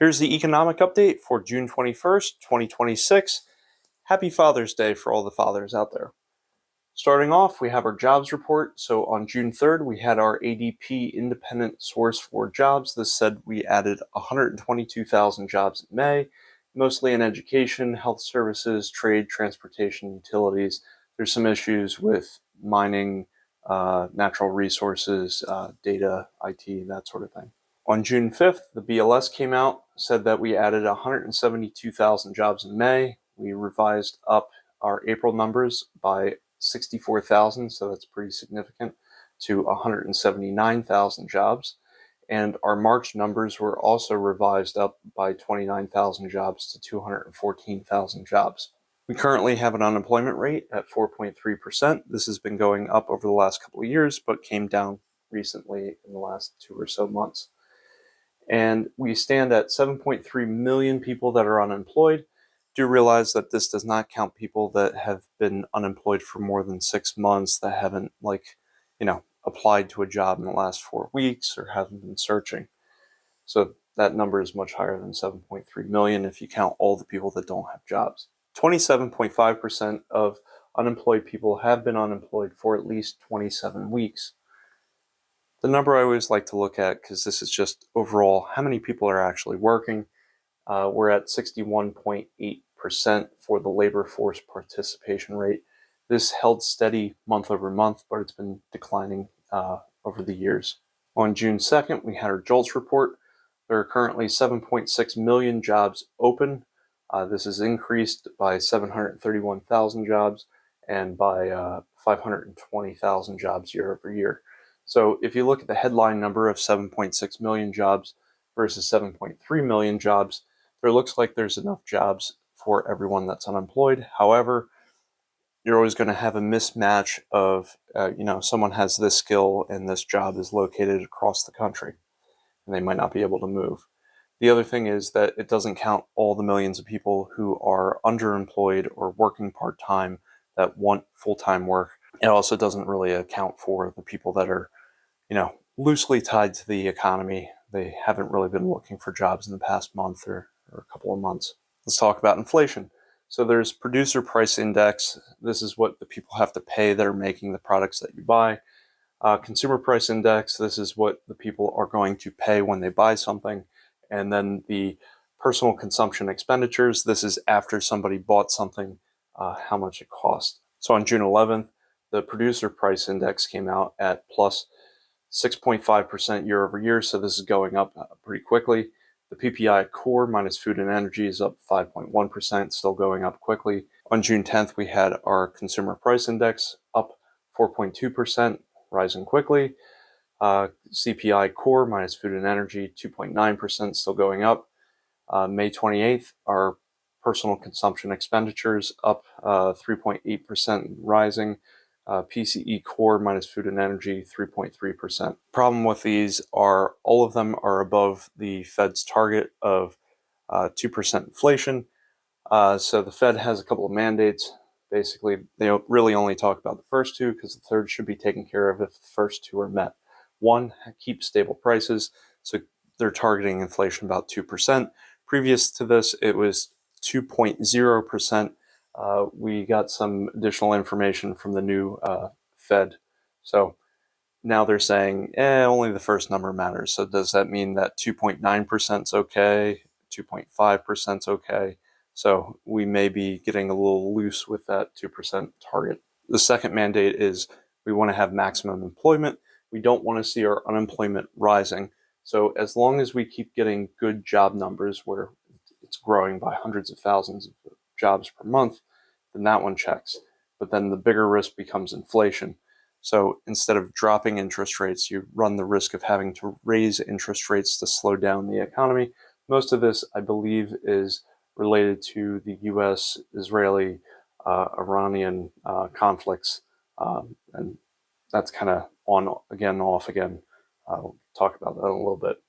Here's the economic update for June 21st, 2026. Happy Father's Day for all the fathers out there. Starting off, we have our jobs report. So on June 3rd, we had our ADP independent source for jobs. This said we added 122,000 jobs in May, mostly in education, health services, trade, transportation, utilities. There's some issues with mining, natural resources, data, IT, that sort of thing. On June 5th, the BLS came out, said that we added 172,000 jobs in May. We revised up our April numbers by 64,000, so that's pretty significant, to 179,000 jobs. And our March numbers were also revised up by 29,000 jobs to 214,000 jobs. We currently have an unemployment rate at 4.3%. This has been going up over the last couple of years, but came down recently in the last 2 or so months. And we stand at 7.3 million people that are unemployed. Do realize that this does not count people that have been unemployed for more than 6 months, that haven't applied to a job in the last 4 weeks or haven't been searching. So that number is much higher than 7.3 million if you count all the people that don't have jobs. 27.5% of unemployed people have been unemployed for at least 27 weeks. The number I always like to look at, because this is just overall how many people are actually working, we're at 61.8% for the labor force participation rate. This held steady month over month, but it's been declining over the years. On June 2nd, we had our JOLTS report. There are currently 7.6 million jobs open. This is increased by 731,000 jobs and by 520,000 jobs year over year. So if you look at the headline number of 7.6 million jobs versus 7.3 million jobs, there looks like there's enough jobs for everyone that's unemployed. However, you're always going to have a mismatch of, someone has this skill and this job is located across the country and they might not be able to move. The other thing is that it doesn't count all the millions of people who are underemployed or working part-time that want full-time work. It also doesn't really account for the people that are, loosely tied to the economy. They haven't really been looking for jobs in the past month or a couple of months. Let's talk about inflation. So there's producer price index. This is what the people have to pay that are making the products that you buy. Consumer price index. This is what the people are going to pay when they buy something. And then the personal consumption expenditures. This is after somebody bought something, how much it cost. So on June 11th, the producer price index came out at plus 6.5% year over year. So this is going up pretty quickly. The PPI core minus food and energy is up 5.1%, still going up quickly. On June 10th, we had our consumer price index up 4.2%, rising quickly. CPI core minus food and energy, 2.9%, still going up. May 28th, our personal consumption expenditures up 3.8%, rising. PCE core minus food and energy, 3.3%. Problem with these are all of them are above the Fed's target of 2% inflation. So the Fed has a couple of mandates. Basically, they really only talk about the first two because the third should be taken care of if the first two are met. One, keep stable prices. So they're targeting inflation about 2%. Previous to this, it was 2.0%. We got some additional information from the new Fed. So now they're saying, only the first number matters. So does that mean that 2.9% is okay? 2.5% is okay? So we may be getting a little loose with that 2% target. The second mandate is we want to have maximum employment. We don't want to see our unemployment rising. So as long as we keep getting good job numbers where it's growing by hundreds of thousands of jobs per month, then that one checks. But then the bigger risk becomes inflation. So instead of dropping interest rates, you run the risk of having to raise interest rates to slow down the economy. Most of this, I believe, is related to the US-Israeli, Iranian conflicts. And that's kind of on again, off again. I'll talk about that in a little bit.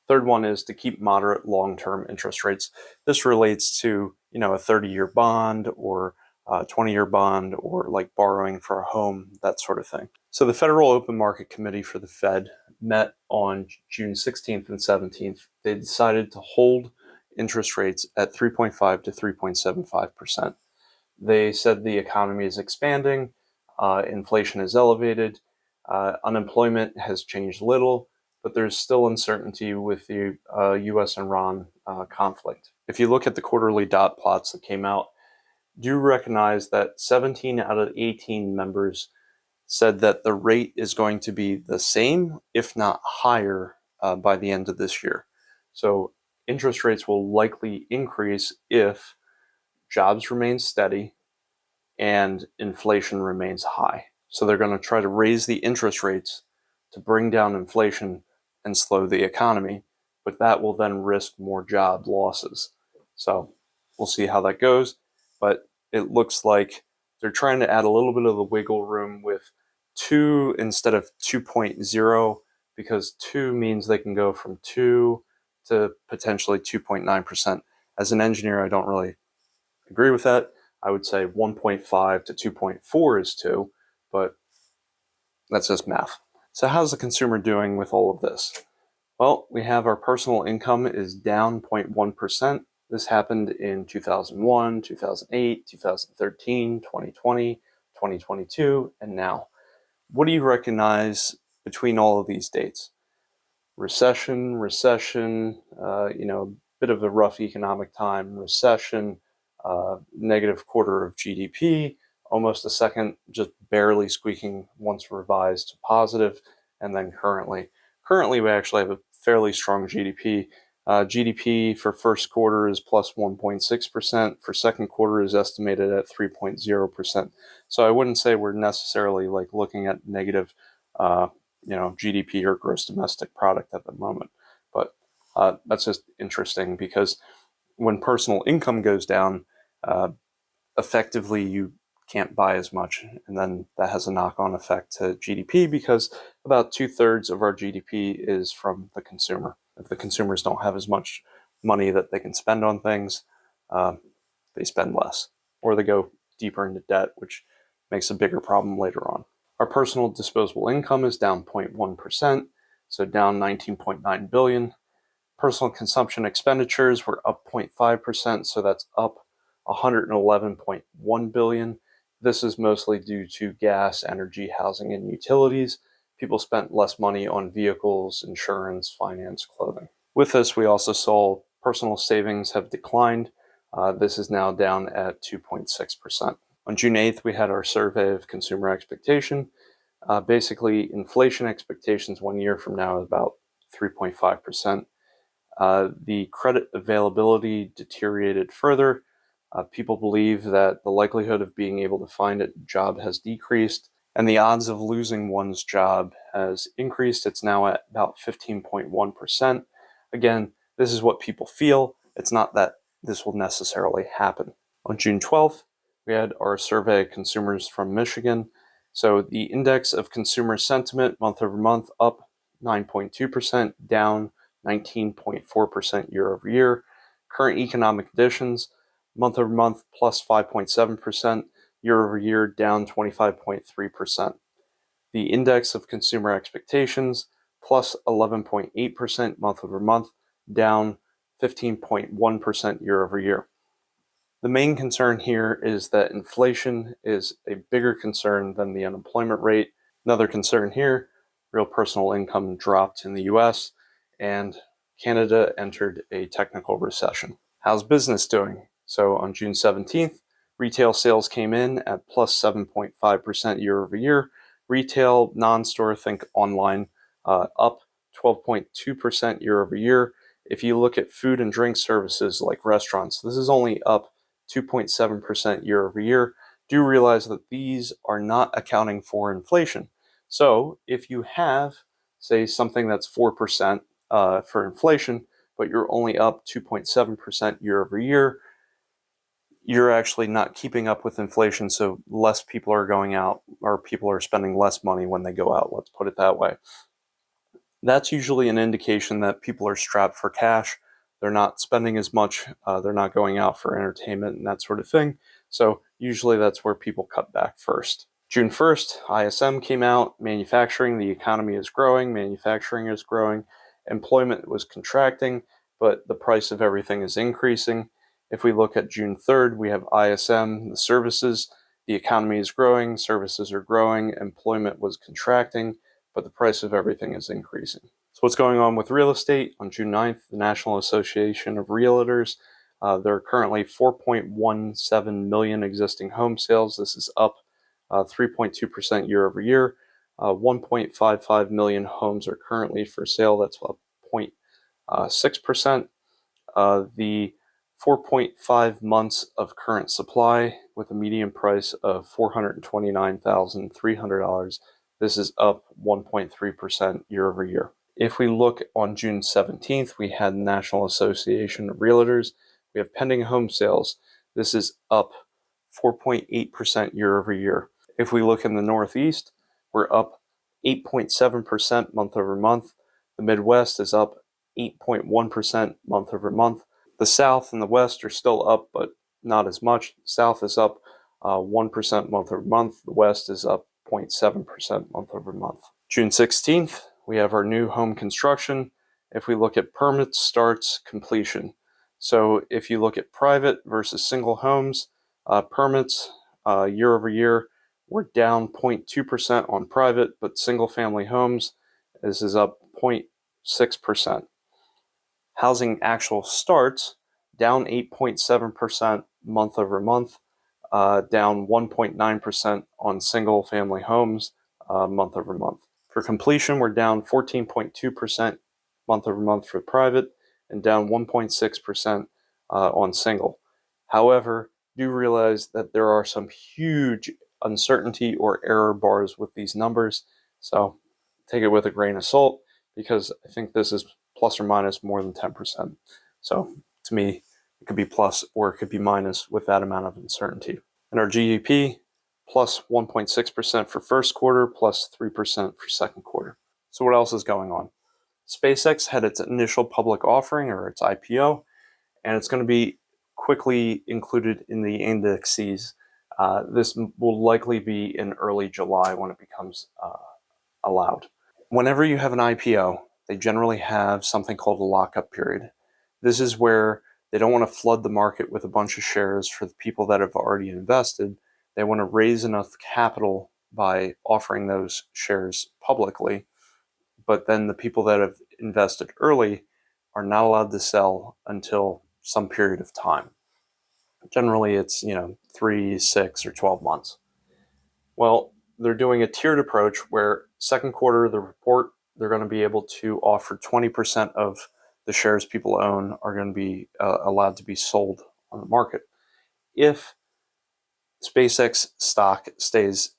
Third one is to keep moderate long-term interest rates. This relates to, a 30-year bond or a 20-year bond or like borrowing for a home, that sort of thing. So the Federal Open Market Committee for the Fed met on June 16th and 17th. They decided to hold interest rates at 3.5 to 3.75%. They said the economy is expanding, inflation is elevated, unemployment has changed little, but there's still uncertainty with the US-Iran conflict. If you look at the quarterly dot plots that came out, do recognize that 17 out of 18 members said that the rate is going to be the same, if not higher, by the end of this year. So interest rates will likely increase if jobs remain steady and inflation remains high. So they're going to try to raise the interest rates to bring down inflation and slow the economy, but that will then risk more job losses. So we'll see how that goes, but it looks like they're trying to add a little bit of the wiggle room with 2 instead of 2.0, because 2 means they can go from 2 to potentially 2.9%. As an engineer, I don't really agree with that. I would say 1.5 to 2.4 is 2, but that's just math. So how's the consumer doing with all of this? Well, we have our personal income is down 0.1%. This happened in 2001, 2008, 2013, 2020, 2022, and now. What do you recognize between all of these dates? Recession, bit of a rough economic time, recession, negative quarter of GDP, almost a second, just barely squeaking once revised to positive, and then currently we actually have a fairly strong GDP. GDP for first quarter is plus 1.6%. For second quarter is estimated at 3.0%. So I wouldn't say we're necessarily like looking at negative, GDP or gross domestic product at the moment. But that's just interesting because when personal income goes down, effectively you can't buy as much, and then that has a knock-on effect to GDP because about 2/3 of our GDP is from the consumer. If the consumers don't have as much money that they can spend on things, they spend less, or they go deeper into debt, which makes a bigger problem later on. Our personal disposable income is down 0.1%, so down 19.9 billion. Personal consumption expenditures were up 0.5%, so that's up 111.1 billion. This is mostly due to gas, energy, housing, and utilities. People spent less money on vehicles, insurance, finance, clothing. With this, we also saw personal savings have declined. This is now down at 2.6%. On June 8th, we had our survey of consumer expectation. Basically, inflation expectations 1 year from now is about 3.5%. The credit availability deteriorated further. People believe that the likelihood of being able to find a job has decreased, and the odds of losing one's job has increased. It's now at about 15.1%. Again, this is what people feel. It's not that this will necessarily happen. On June 12th, we had our survey of consumers from Michigan. So the index of consumer sentiment month over month up 9.2%, down 19.4% year over year. Current economic conditions, month over month plus 5.7%, year over year down 25.3%. The index of consumer expectations, plus 11.8% month over month, down 15.1% year over year. The main concern here is that inflation is a bigger concern than the unemployment rate. Another concern here, real personal income dropped in the US, and Canada entered a technical recession. How's business doing? So on June 17th, retail sales came in at plus 7.5% year over year. Retail, non-store, think online, up 12.2% year over year. If you look at food and drink services like restaurants, this is only up 2.7% year over year. Do realize that these are not accounting for inflation. So if you have, say, something that's 4% for inflation, but you're only up 2.7% year over year, you're actually not keeping up with inflation, so less people are going out, or people are spending less money when they go out, let's put it that way. That's usually an indication that people are strapped for cash. They're not spending as much, they're not going out for entertainment and that sort of thing. So usually that's where people cut back first. June 1st, ISM came out, manufacturing, the economy is growing, manufacturing is growing, employment was contracting, but the price of everything is increasing. If we look at June 3rd, we have ISM, the services. The economy is growing, services are growing, employment was contracting, but the price of everything is increasing. So what's going on with real estate? On June 9th, the National Association of Realtors, there are currently 4.17 million existing home sales. This is up 3.2% year over year. 1.55 million homes are currently for sale. That's up 0.6%. The 4.5 months of current supply with a median price of $429,300. This is up 1.3% year over year. If we look on June 17th, we had National Association of Realtors. We have pending home sales. This is up 4.8% year over year. If we look in the Northeast, we're up 8.7% month over month. The Midwest is up 8.1% month over month. The South and the West are still up, but not as much. The South is up 1% month over month. The West is up 0.7% month over month. June 16th, we have our new home construction. If we look at permits, starts, completion. So if you look at private versus single homes, permits year over year, we're down 0.2% on private, but single family homes, this is up 0.6%. Housing actual starts, down 8.7% month over month, down 1.9% on single family homes month over month. For completion, we're down 14.2% month over month for private and down 1.6% on single. However, do realize that there are some huge uncertainty or error bars with these numbers, so take it with a grain of salt, because I think this is plus or minus more than 10%. So to me, it could be plus or it could be minus with that amount of uncertainty. And our GDP, plus 1.6% for first quarter, plus 3% for second quarter. So what else is going on? SpaceX had its initial public offering, or its IPO, and it's going to be quickly included in the indexes. This will likely be in early July when it becomes allowed. Whenever you have an IPO, they generally have something called a lockup period. This is where they don't want to flood the market with a bunch of shares for the people that have already invested. They want to raise enough capital by offering those shares publicly, but then the people that have invested early are not allowed to sell until some period of time. Generally, it's 3, 6, or 12 months. Well, they're doing a tiered approach where second quarter of the report, they're going to be able to offer 20% of the shares people own are going to be allowed to be sold on the market. If SpaceX stock stays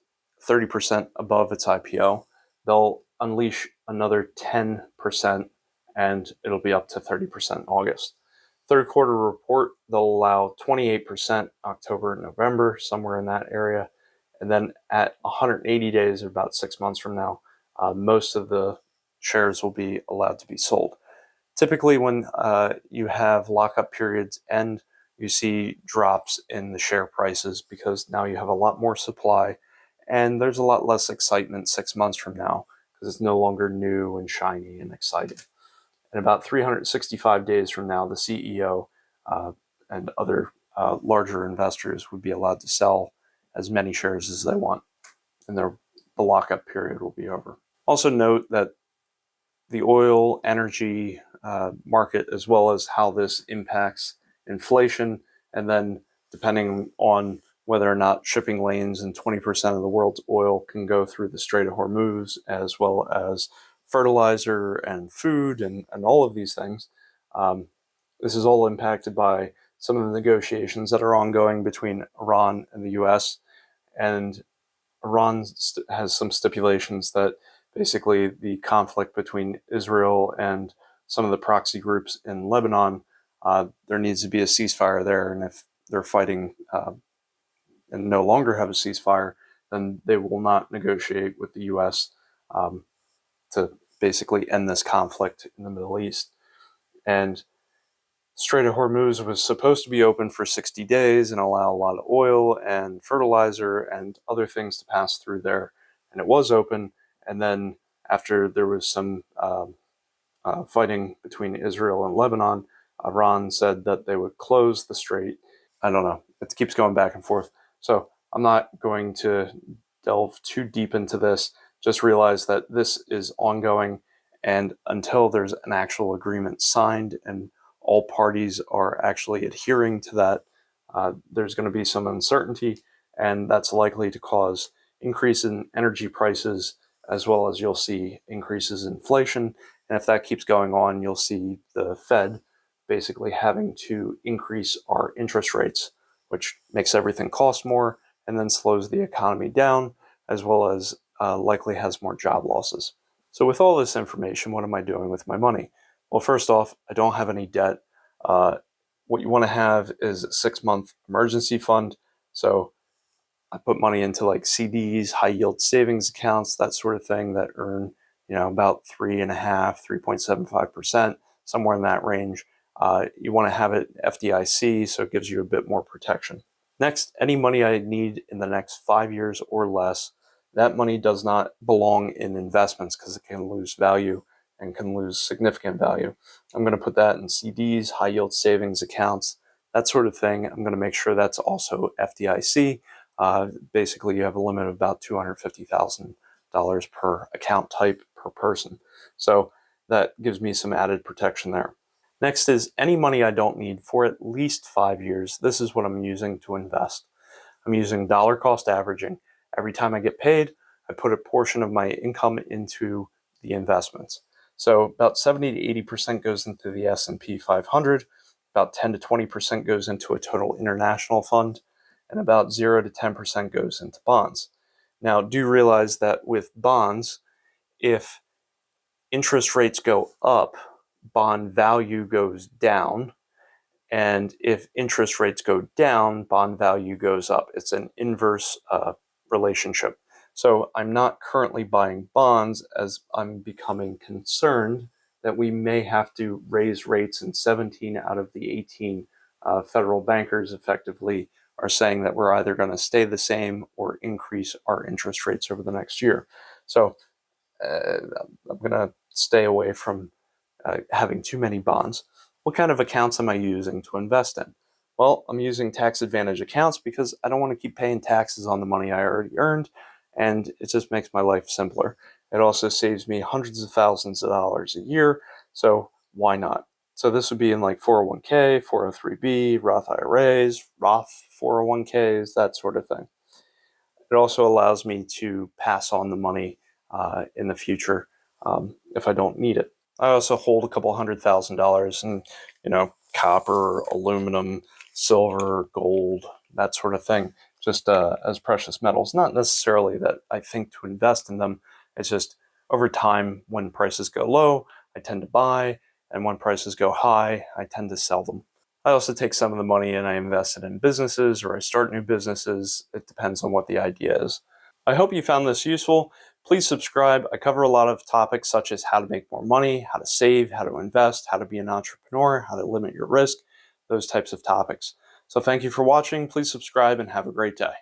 30% above its IPO, they'll unleash another 10% and it'll be up to 30% in August. Third quarter report, they'll allow 28% October and November, somewhere in that area. And then at 180 days, or about 6 months from now, most of the shares will be allowed to be sold. Typically, when you have lockup periods end, you see drops in the share prices because now you have a lot more supply and there's a lot less excitement 6 months from now because it's no longer new and shiny and exciting. And about 365 days from now, the CEO and other larger investors would be allowed to sell as many shares as they want, and the lockup period will be over. Also note that the oil energy market, as well as how this impacts inflation, and then depending on whether or not shipping lanes and 20% of the world's oil can go through the Strait of Hormuz, as well as fertilizer and food and all of these things. This is all impacted by some of the negotiations that are ongoing between Iran and the US. And Iran has some stipulations that basically the conflict between Israel and some of the proxy groups in Lebanon, there needs to be a ceasefire there. And if they're fighting and no longer have a ceasefire, then they will not negotiate with the US to basically end this conflict in the Middle East. And Strait of Hormuz was supposed to be open for 60 days and allow a lot of oil and fertilizer and other things to pass through there. And it was open. And then after there was some fighting between Israel and Lebanon, Iran said that they would close the strait. I don't know. It keeps going back and forth. So I'm not going to delve too deep into this. Just realize that this is ongoing, and until there's an actual agreement signed and all parties are actually adhering to that, there's going to be some uncertainty, and that's likely to cause increase in energy prices, as well as you'll see increases in inflation. And if that keeps going on, you'll see the Fed basically having to increase our interest rates, which makes everything cost more and then slows the economy down, as well as likely has more job losses. So with all this information, what am I doing with my money? Well, first off, I don't have any debt. What you want to have is a 6-month emergency fund. So I put money into like CDs, high yield savings accounts, that sort of thing that earn, about 3.75%, somewhere in that range. You want to have it FDIC, so it gives you a bit more protection. Next, any money I need in the next 5 years or less, that money does not belong in investments because it can lose value and can lose significant value. I'm going to put that in CDs, high yield savings accounts, that sort of thing. I'm going to make sure that's also FDIC. Basically, you have a limit of about $250,000 per account type per person. So that gives me some added protection there. Next is any money I don't need for at least 5 years. This is what I'm using to invest. I'm using dollar cost averaging. Every time I get paid, I put a portion of my income into the investments. So about 70 to 80% goes into the S&P 500, about 10 to 20% goes into a total international fund, and about 0 to 10% goes into bonds. Now, do realize that with bonds, if interest rates go up, bond value goes down. And if interest rates go down, bond value goes up. It's an inverse relationship. So I'm not currently buying bonds as I'm becoming concerned that we may have to raise rates, and 17 out of the 18 federal bankers effectively are saying that we're either going to stay the same or increase our interest rates over the next year. So I'm going to stay away from having too many bonds. What kind of accounts am I using to invest in? Well, I'm using tax advantage accounts because I don't want to keep paying taxes on the money I already earned, and it just makes my life simpler. It also saves me hundreds of thousands of dollars a year, so why not? So this would be in like 401k, 403b, Roth IRAs, Roth 401ks, that sort of thing. It also allows me to pass on the money in the future if I don't need it. I also hold a couple $100,000 in, copper, aluminum, silver, gold, that sort of thing, just as precious metals. Not necessarily that I think to invest in them. It's just over time, when prices go low, I tend to buy, and when prices go high, I tend to sell them. I also take some of the money and I invest it in businesses, or I start new businesses. It depends on what the idea is. I hope you found this useful. Please subscribe. I cover a lot of topics such as how to make more money, how to save, how to invest, how to be an entrepreneur, how to limit your risk, those types of topics. So thank you for watching. Please subscribe and have a great day.